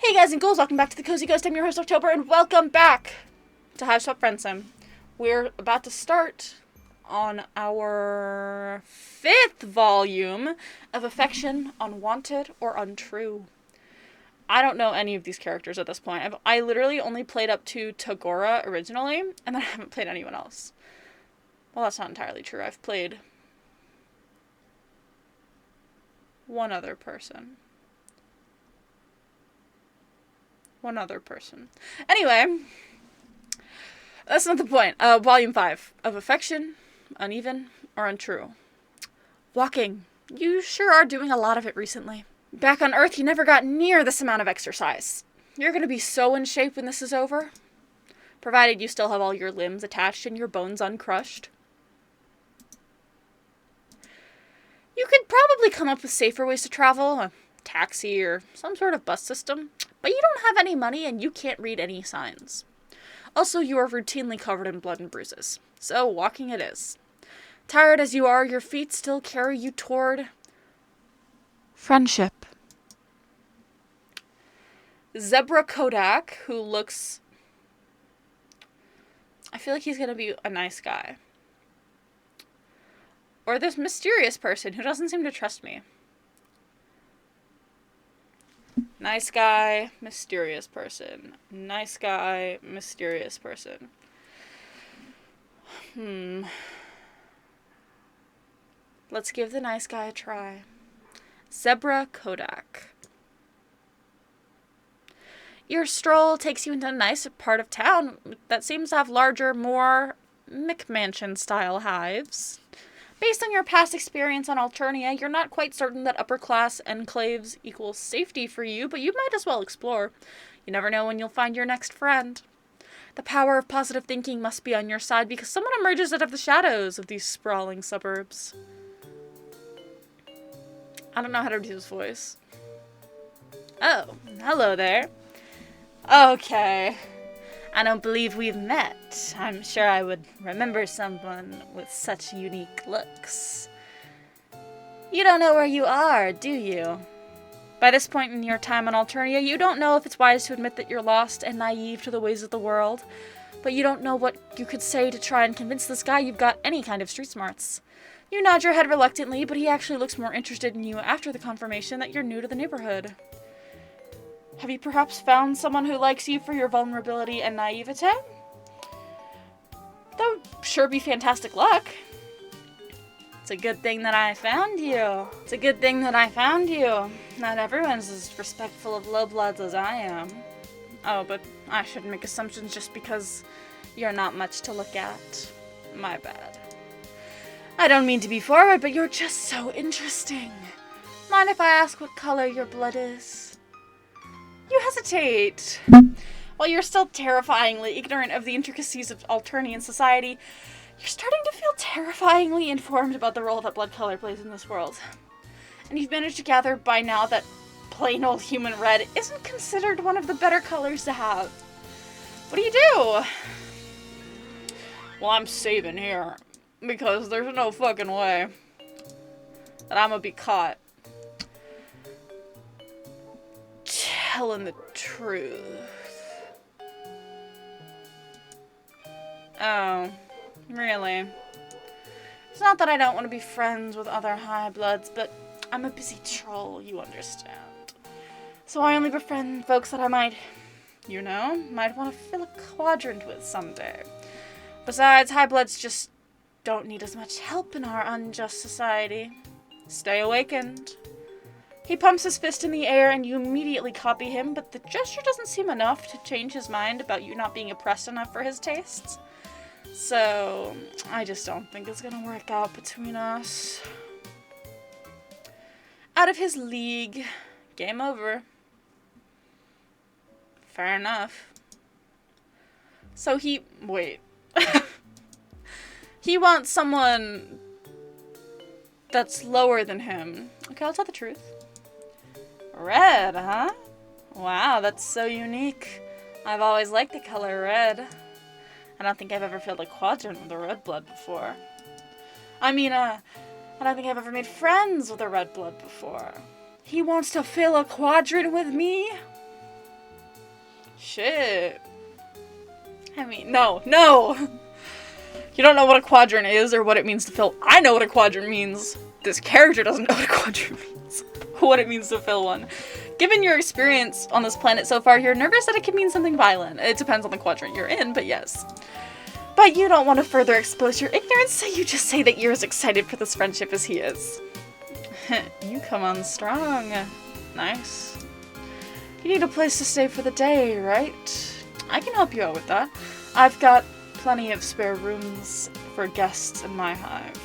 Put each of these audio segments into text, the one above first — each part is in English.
Hey guys and ghouls, welcome back to the Cozy Ghost. I'm your host October, and welcome back to Hiveswap Friendsim. We're about to start on our 5th volume of Affection, Unwanted, or Untrue. I don't know any of these characters at this point. I literally only played up to Tagora originally, and then I haven't played anyone else. Well, that's not entirely true. I've played one other person. Anyway, that's not the point. Volume 5 of Affection, Uneven, or Untrue. Walking. You sure are doing a lot of it recently. Back on Earth, you never got near this amount of exercise. You're gonna be so in shape when this is over. Provided you still have all your limbs attached and your bones uncrushed. You could probably come up with safer ways to travel, a taxi or some sort of bus system, but you don't have any money and you can't read any signs. Also, you are routinely covered in blood and bruises, so walking it is. Tired as you are, your feet still carry you toward friendship. Zebruh Kodak, who looks... I feel like he's gonna be a nice guy. Or this mysterious person who doesn't seem to trust me. Nice guy, mysterious person. Nice guy, mysterious person. Let's give the nice guy a try. Zebruh Kodak. Your stroll takes you into a nice part of town that seems to have larger, more McMansion-style hives. Based on your past experience on Alternia, you're not quite certain that upper-class enclaves equals safety for you, but you might as well explore. You never know when you'll find your next friend. The power of positive thinking must be on your side because someone emerges out of the shadows of these sprawling suburbs. I don't know how to do his voice. Oh, hello there. Okay. I don't believe we've met. I'm sure I would remember someone with such unique looks. You don't know where you are, do you? By this point in your time on Alternia, you don't know if it's wise to admit that you're lost and naive to the ways of the world, but you don't know what you could say to try and convince this guy you've got any kind of street smarts. You nod your head reluctantly, but he actually looks more interested in you after the confirmation that you're new to the neighborhood. Have you perhaps found someone who likes you for your vulnerability and naivete? That would sure be fantastic luck. It's a good thing that I found you. Not everyone's as respectful of lowbloods as I am. Oh, but I shouldn't make assumptions just because you're not much to look at. My bad. I don't mean to be forward, but you're just so interesting. Mind if I ask what color your blood is? You hesitate. While you're still terrifyingly ignorant of the intricacies of Alternian society, you're starting to feel terrifyingly informed about the role that blood color plays in this world. And you've managed to gather by now that plain old human red isn't considered one of the better colors to have. What do you do? Well, I'm saving here, because there's no fucking way that I'm gonna be caught telling the truth. Oh, really? It's not that I don't want to be friends with other high bloods, but I'm a busy troll, you understand. So I only befriend folks that I might want to fill a quadrant with someday. Besides, high bloods just don't need as much help in our unjust society. Stay awakened. He pumps his fist in the air and you immediately copy him, but the gesture doesn't seem enough to change his mind about you not being oppressed enough for his tastes. So, I just don't think it's gonna work out between us. Out of his league. Game over. Fair enough. So wait. He wants someone that's lower than him. Okay, I'll tell the truth. Red, huh? Wow, that's so unique. I've always liked the color red. I don't think I've ever filled a quadrant with a red blood before. I don't think I've ever made friends with a red blood before. He wants to fill a quadrant with me? Shit. I mean, no. You don't know what a quadrant is or what it means to fill. I know what a quadrant means. This character doesn't know what a quadrant means. What it means to fill one. Given your experience on this planet so far, you're nervous that it could mean something violent. It depends on the quadrant you're in, but yes. But you don't want to further expose your ignorance, so you just say that you're as excited for this friendship as he is. You come on strong. Nice. You need a place to stay for the day, right? I can help you out with that. I've got plenty of spare rooms for guests in my hive.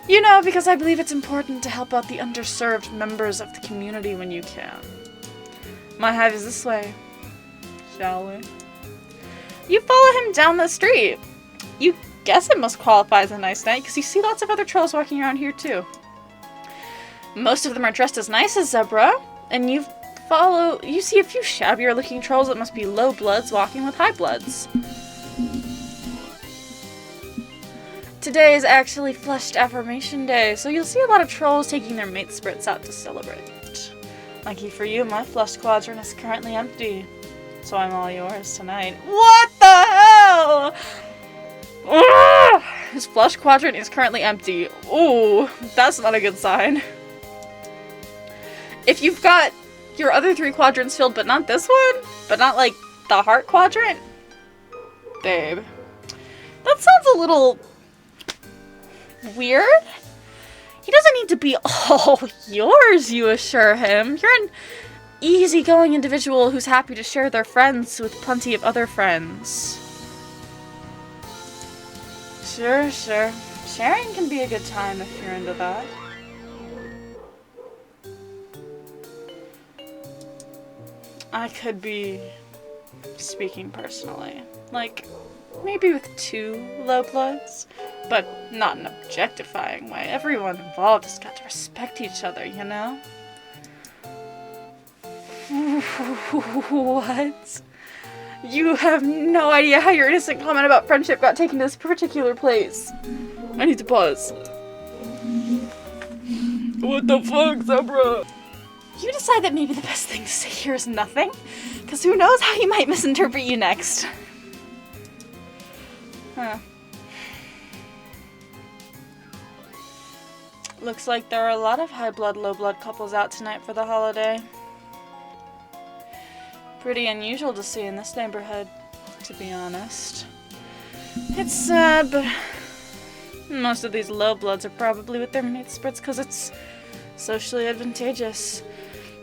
You know, because I believe it's important to help out the underserved members of the community when you can. My hive is this way. Shall we? You follow him down the street. You guess it must qualify as a nice night, because you see lots of other trolls walking around here too. Most of them are dressed as nice as Zebruh, and you see a few shabbier looking trolls that must be low bloods walking with high bloods. Today is actually Flushed Affirmation Day, so you'll see a lot of trolls taking their mate spirits out to celebrate. Lucky for you, my flushed quadrant is currently empty, so I'm all yours tonight. What the hell? Ugh! His flushed quadrant is currently empty. Ooh, that's not a good sign. If you've got your other 3 quadrants filled, but not this one, but not like the heart quadrant, babe, that sounds a little weird. He doesn't need to be all yours, you assure him. You're an easygoing individual who's happy to share their friends with plenty of other friends. Sure. Sharing can be a good time if you're into that. I could be speaking personally. Like, maybe with 2 low bloods, but not in an objectifying way. Everyone involved has got to respect each other, you know? What? You have no idea how your innocent comment about friendship got taken to this particular place. I need to pause. What the fuck, Zebruh? You decide that maybe the best thing to say here is nothing, because who knows how he might misinterpret you next. Huh. Looks like there are a lot of high blood, low blood couples out tonight for the holiday. Pretty unusual to see in this neighborhood, to be honest. It's sad, but most of these low bloods are probably with their mate spirits because it's socially advantageous.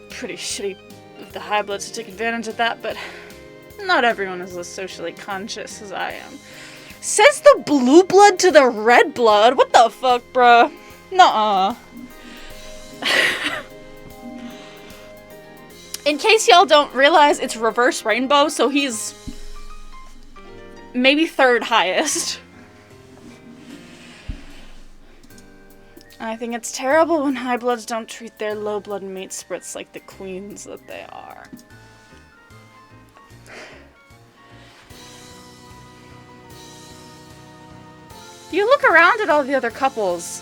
Pretty shitty of the high bloods to take advantage of that, but not everyone is as socially conscious as I am. Says the blue blood to the red blood? What the fuck, bruh? Nuh-uh. In case y'all don't realize, it's reverse rainbow, so he's maybe 3rd highest. I think it's terrible when high bloods don't treat their low blood mate spirits like the queens that they are. You look around at all the other couples.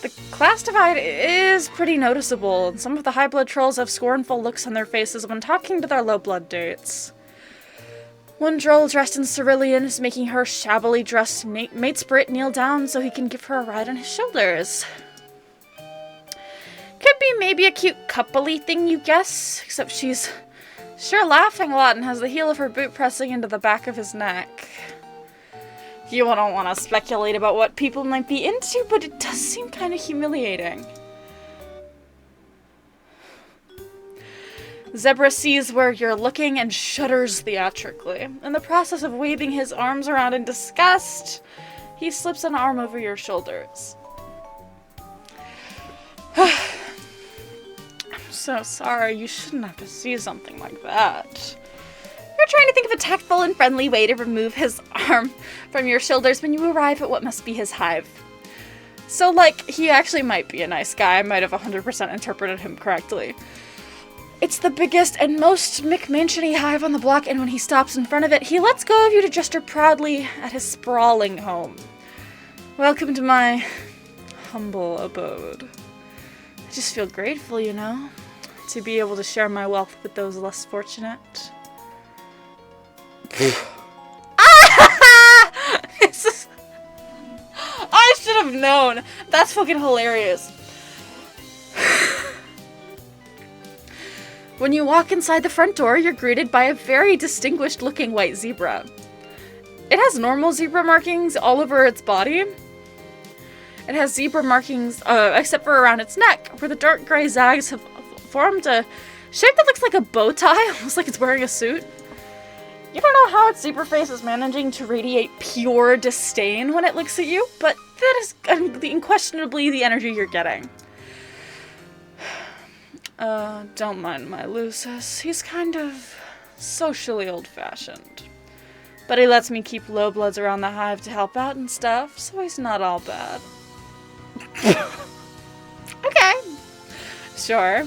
The class divide is pretty noticeable, and some of the high blood trolls have scornful looks on their faces when talking to their low blood dates. One troll dressed in cerulean is making her shabbily dressed mate spirit kneel down so he can give her a ride on his shoulders. Could be maybe a cute coupley thing, you guess, except she's sure laughing a lot and has the heel of her boot pressing into the back of his neck. You don't want to speculate about what people might be into, but it does seem kind of humiliating. Zebruh sees where you're looking and shudders theatrically. In the process of waving his arms around in disgust, he slips an arm over your shoulders. I'm so sorry, you shouldn't have to see something like that. You're trying to think of a tactful and friendly way to remove his arm from your shoulders when you arrive at what must be his hive. So, like, he actually might be a nice guy. I might have 100% interpreted him correctly. It's the biggest and most McMansion-y hive on the block, and when he stops in front of it, he lets go of you to gesture proudly at his sprawling home. Welcome to my humble abode. I just feel grateful, you know, to be able to share my wealth with those less fortunate. I should have known. That's fucking hilarious. When you walk inside the front door, you're greeted by a very distinguished looking white zebra. It has normal zebra markings all over its body. It has zebra markings, except for around its neck, where the dark gray zags have formed a shape that looks like a bow tie, almost like it's wearing a suit. You don't know how its zebra face is managing to radiate pure disdain when it looks at you, but that is unquestionably the energy you're getting. Don't mind my Lucis. He's kind of socially old-fashioned. But he lets me keep low bloods around the hive to help out and stuff, so he's not all bad. Okay. Sure.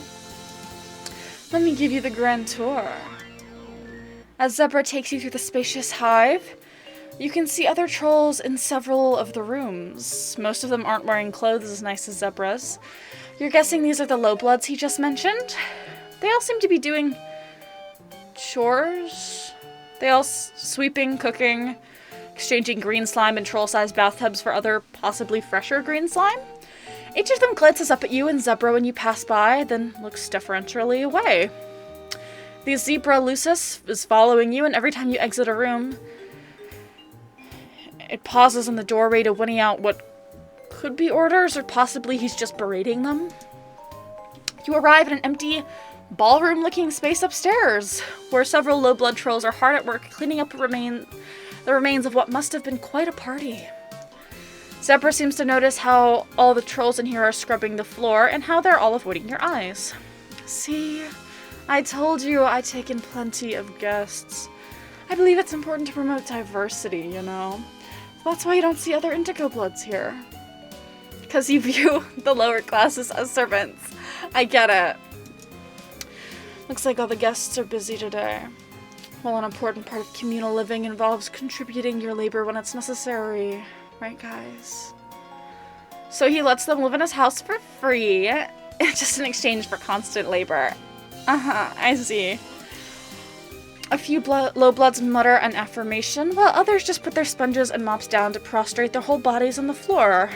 Let me give you the grand tour. As Zebruh takes you through the spacious hive, you can see other trolls in several of the rooms. Most of them aren't wearing clothes as nice as Zebruh's. You're guessing these are the low bloods he just mentioned? They all seem to be doing chores. They all sweeping, cooking, exchanging green slime and troll-sized bathtubs for other, possibly fresher green slime. Each of them glances up at you and Zebruh when you pass by, then looks deferentially away. The zebra Lucis is following you, and every time you exit a room, it pauses in the doorway to whinny out what could be orders, or possibly he's just berating them. You arrive at an empty, ballroom-looking space upstairs, where several low-blood trolls are hard at work cleaning up the remains of what must have been quite a party. Zebruh seems to notice how all the trolls in here are scrubbing the floor, and how they're all avoiding your eyes. See? I told you I take in plenty of guests. I believe it's important to promote diversity, you know? That's why you don't see other indigo bloods here. Because you view the lower classes as servants. I get it. Looks like all the guests are busy today. Well, an important part of communal living involves contributing your labor when it's necessary. Right, guys? So he lets them live in his house for free, just in exchange for constant labor. I see. A few low bloods mutter an affirmation, while others just put their sponges and mops down to prostrate their whole bodies on the floor.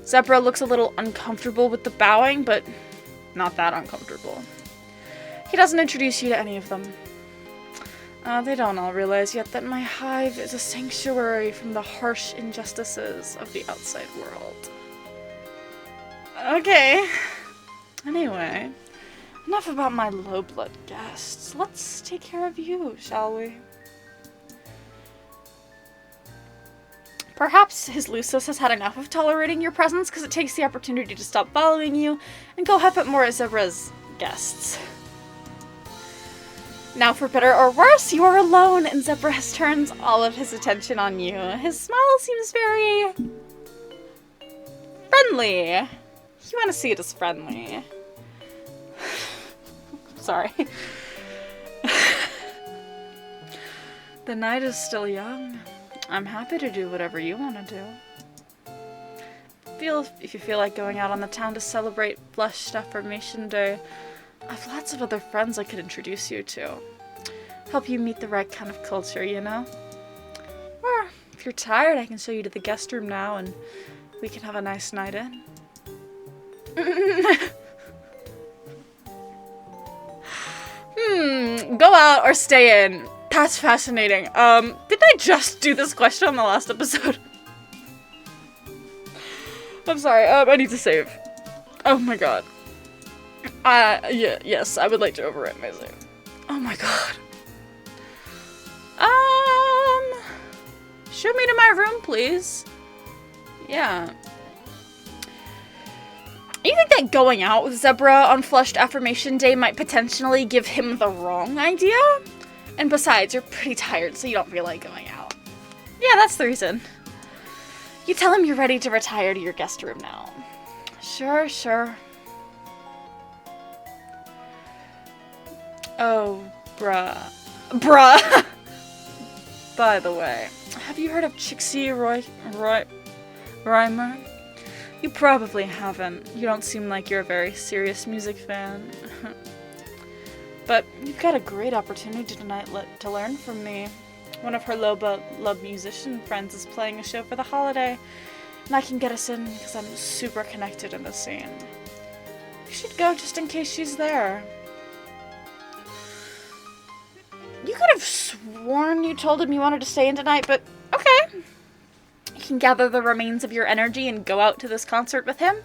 Zebruh looks a little uncomfortable with the bowing, but not that uncomfortable. He doesn't introduce you to any of them. They don't all realize yet that my hive is a sanctuary from the harsh injustices of the outside world. Okay. Anyway, enough about my low-blood guests. Let's take care of you, shall we? Perhaps his Lucis has had enough of tolerating your presence because it takes the opportunity to stop following you and go huff at more of Zebruh's guests. Now, for better or worse, you are alone, and Zebruh turns all of his attention on you. His smile seems very friendly. You want to see it as friendly. Sorry. The night is still young. I'm happy to do whatever you want to do. If you feel like going out on the town to celebrate Blushed Affirmation Day, I've lots of other friends I could introduce you to. Help you meet the right kind of culture, you know? Or, if you're tired, I can show you to the guest room now and we can have a nice night in. Go out or stay in. That's fascinating. Didn't I just do this question on the last episode? I'm sorry, I need to save. Oh my god. Yes, I would like to overwrite my save. Oh my god. Show me to my room, please. Yeah. You think that going out with Zebruh on Flushed Affirmation Day might potentially give him the wrong idea? And besides, you're pretty tired, so you don't feel like going out. Yeah, that's the reason. You tell him you're ready to retire to your guest room now. Sure. Oh, bruh. By the way, have you heard of Chixie Reimer? You probably haven't. You don't seem like you're a very serious music fan. But you've got a great opportunity tonight to learn from me. One of her low-love musician friends is playing a show for the holiday, and I can get us in because I'm super connected in the scene. You should go just in case she's there. You could have sworn you told him you wanted to stay in tonight, but okay. You can gather the remains of your energy and go out to this concert with him.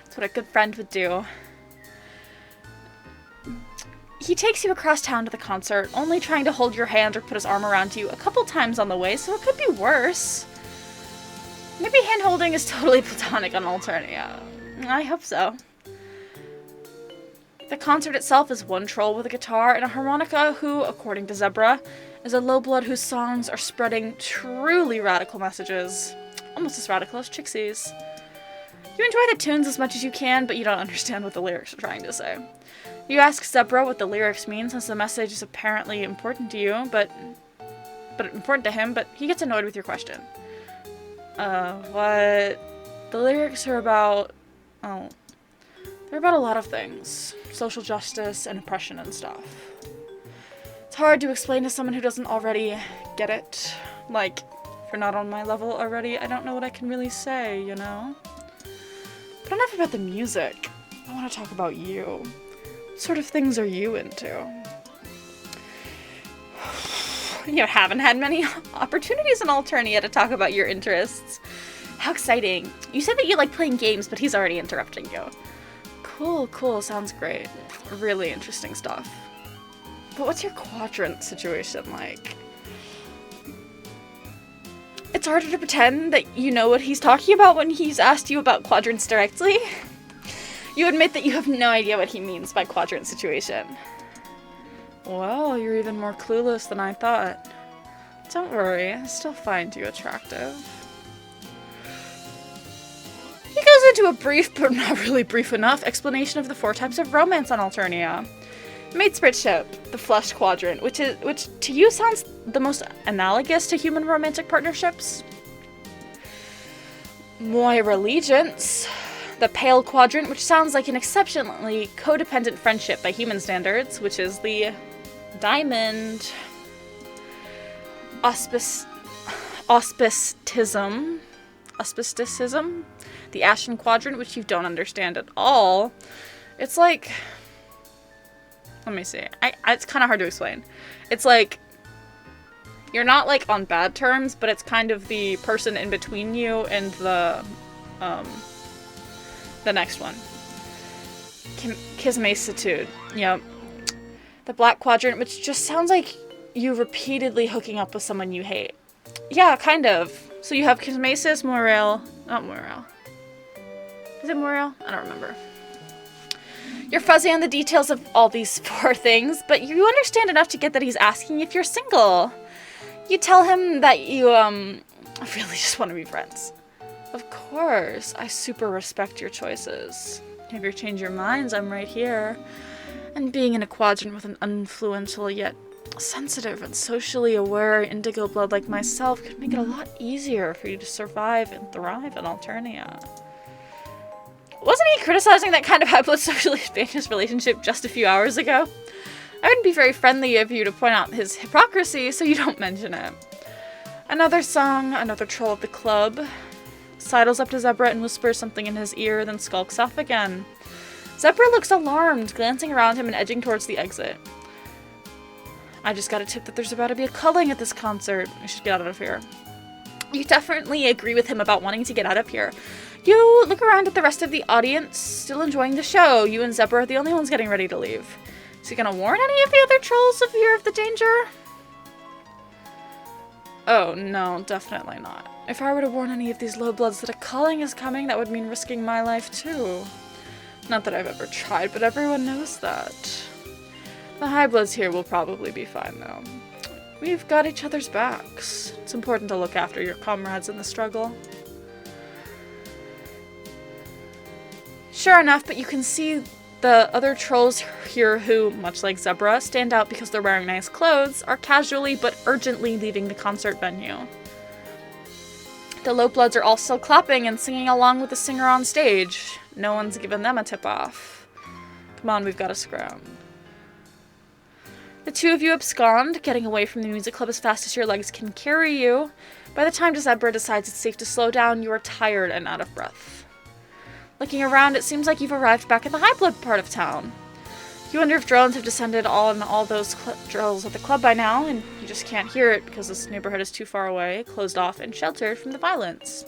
That's what a good friend would do. He takes you across town to the concert, only trying to hold your hand or put his arm around you a couple times on the way, so it could be worse. Maybe hand-holding is totally platonic on Alternia. I hope so. The concert itself is one troll with a guitar and a harmonica who, according to Zebruh, is a low-blood whose songs are spreading truly radical messages. Almost as radical as Trixie's. You enjoy the tunes as much as you can, but you don't understand what the lyrics are trying to say. You ask Zebruh what the lyrics mean, since the message is apparently important to you, but important to him, but he gets annoyed with your question. What? The lyrics are about... Oh. They're about a lot of things. Social justice and oppression and stuff. It's hard to explain to someone who doesn't already get it. Like, if you're not on my level already, I don't know what I can really say, you know? But enough about the music. I want to talk about you. What sort of things are you into? You haven't had many opportunities in Alternia to talk about your interests. How exciting. You said that you like playing games, but he's already interrupting you. Cool, sounds great. Really interesting stuff. But what's your quadrant situation like? It's harder to pretend that you know what he's talking about when he's asked you about quadrants directly. You admit that you have no idea what he means by quadrant situation. Well, you're even more clueless than I thought. Don't worry, I still find you attractive. He goes into a brief, but not really brief enough, explanation of the 4 types of romance on Alternia. Matespritship, the flushed quadrant, which to you sounds the most analogous to human romantic partnerships. Moira allegiance, the pale quadrant, which sounds like an exceptionally codependent friendship by human standards, which is the diamond. Auspicism, the ashen quadrant, which you don't understand at all. It's like, let me see. It's kind of hard to explain. It's like, you're not like on bad terms, but it's kind of the person in between you and the next one. Kismacitude. Yep. The black quadrant, which just sounds like you repeatedly hooking up with someone you hate. Yeah, kind of. So you have Kismasis, Morale. Not Morale. Is it Morale? I don't remember. You're fuzzy on the details of all these 4 things, but you understand enough to get that he's asking if you're single. You tell him that you, really just want to be friends. Of course. I super respect your choices. If you change your minds, I'm right here. And being in a quadrant with an influential yet sensitive and socially aware indigo blood like myself could make it a lot easier for you to survive and thrive in Alternia. Wasn't he criticizing that kind of high blood socially advantageous relationship just a few hours ago? I wouldn't be very friendly of you to point out his hypocrisy, so you don't mention it. Another song, another troll of the club. Sidles up to Zebruh and whispers something in his ear, then skulks off again. Zebruh looks alarmed, glancing around him and edging towards the exit. I just got a tip that there's about to be a culling at this concert. We should get out of here. You definitely agree with him about wanting to get out of here. You look around at the rest of the audience, still enjoying the show. You and Zebruh are the only ones getting ready to leave. Is he gonna warn any of the other trolls of fear of the danger? Oh, no, definitely not. If I were to warn any of these low-bloods that a culling is coming, that would mean risking my life too. Not that I've ever tried, but everyone knows that. The high-bloods here will probably be fine, though. We've got each other's backs. It's important to look after your comrades in the struggle. Sure enough, but you can see the other trolls here who, much like Zebruh, stand out because they're wearing nice clothes, are casually but urgently leaving the concert venue. The low-bloods are all still clapping and singing along with the singer on stage. No one's given them a tip-off. Come on, we've got to scram. The two of you abscond, getting away from the music club as fast as your legs can carry you. By the time Zebruh decides it's safe to slow down, you are tired and out of breath. Looking around, it seems like you've arrived back in the high blood part of town. You wonder if drones have descended on all those drills at the club by now, and you just can't hear it because this neighborhood is too far away, closed off, and sheltered from the violence.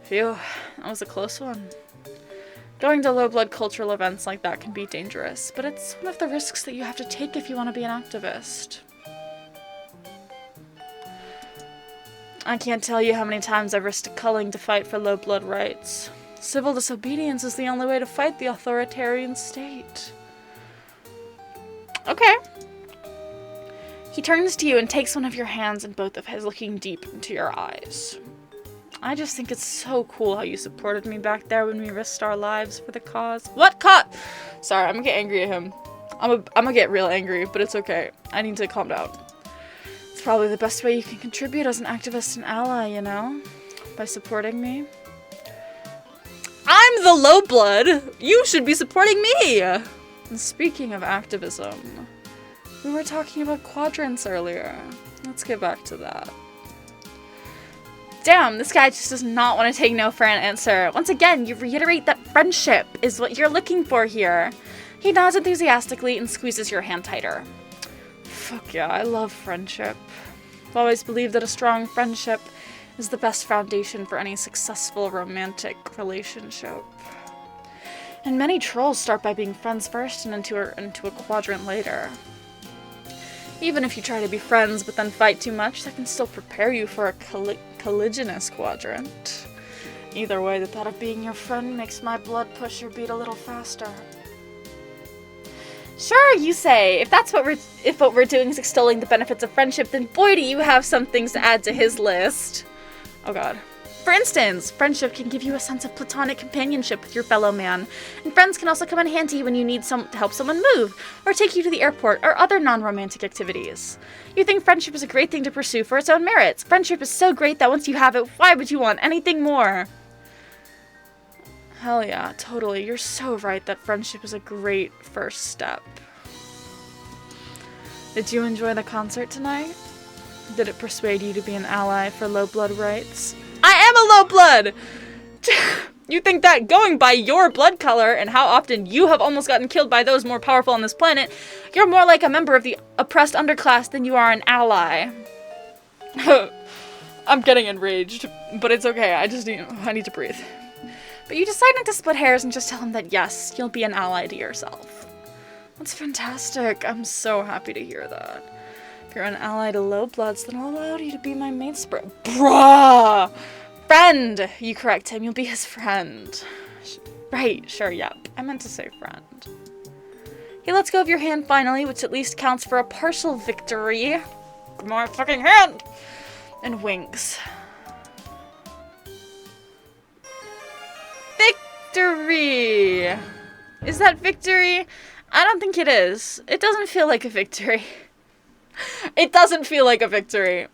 Phew, that was a close one. Going to low-blood cultural events like that can be dangerous, but it's one of the risks that you have to take if you want to be an activist. I can't tell you how many times I've risked culling to fight for low-blood rights. Civil disobedience is the only way to fight the authoritarian state. Okay. He turns to you and takes one of your hands in both of his, looking deep into your eyes. I just think it's so cool how you supported me back there when we risked our lives for the cause. What Sorry, I'm gonna get angry at him. I'm gonna get real angry, but it's okay. I need to calm down. It's probably the best way you can contribute as an activist and ally, you know? By supporting me. I'm the low blood! You should be supporting me! And speaking of activism, we were talking about quadrants earlier. Let's get back to that. Damn, this guy just does not want to take no for an answer. Once again, you reiterate that friendship is what you're looking for here. He nods enthusiastically and squeezes your hand tighter. Fuck yeah, I love friendship. I've always believed that a strong friendship is the best foundation for any successful romantic relationship. And many trolls start by being friends first and into a quadrant later. Even if you try to be friends but then fight too much, that can still prepare you for a colliginous quadrant. Either way, the thought of being your friend makes my blood push your beat a little faster. Sure, you say. If what we're doing is extolling the benefits of friendship, then boy do you have some things to add to his list. Oh god. For instance, friendship can give you a sense of platonic companionship with your fellow man, and friends can also come in handy when you need to help someone move, or take you to the airport, or other non-romantic activities. You think friendship is a great thing to pursue for its own merits. Friendship is so great that once you have it, why would you want anything more? Hell yeah, totally. You're so right that friendship is a great first step. Did you enjoy the concert tonight? Did it persuade you to be an ally for low blood rights? I am a low blood! You think that going by your blood color and how often you have almost gotten killed by those more powerful on this planet, you're more like a member of the oppressed underclass than you are an ally. I'm getting enraged, but it's okay. I need to breathe. But you decide not to split hairs and just tell him that yes, you'll be an ally to yourself. That's fantastic. I'm so happy to hear that. If you're an ally to low bloods, then I'll allow you to be my mate Bruh! Friend! You correct him. You'll be his friend. Right, sure, yep. I meant to say friend. He lets go of your hand finally, which at least counts for a partial victory. Give me my fucking hand! And winks. Victory! Is that victory? I don't think it is. It doesn't feel like a victory. It doesn't feel like a victory.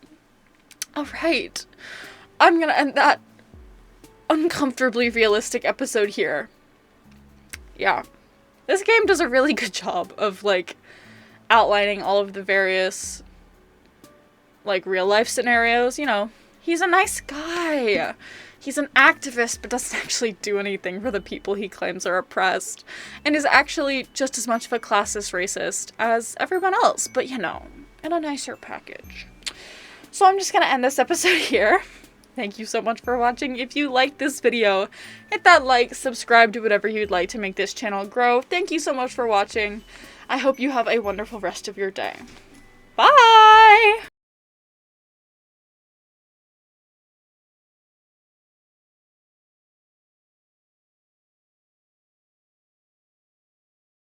Alright. I'm gonna end that uncomfortably realistic episode here. Yeah. This game does a really good job of, like, outlining all of the various, like, real-life scenarios. You know, he's a nice guy. He's an activist, but doesn't actually do anything for the people he claims are oppressed. And is actually just as much of a classist racist as everyone else, but, you know, in a nicer package. So I'm just gonna end this episode here. Thank you so much for watching. If you liked this video, hit that like, subscribe, do whatever you'd like to make this channel grow. Thank you so much for watching. I hope you have a wonderful rest of your day. Bye!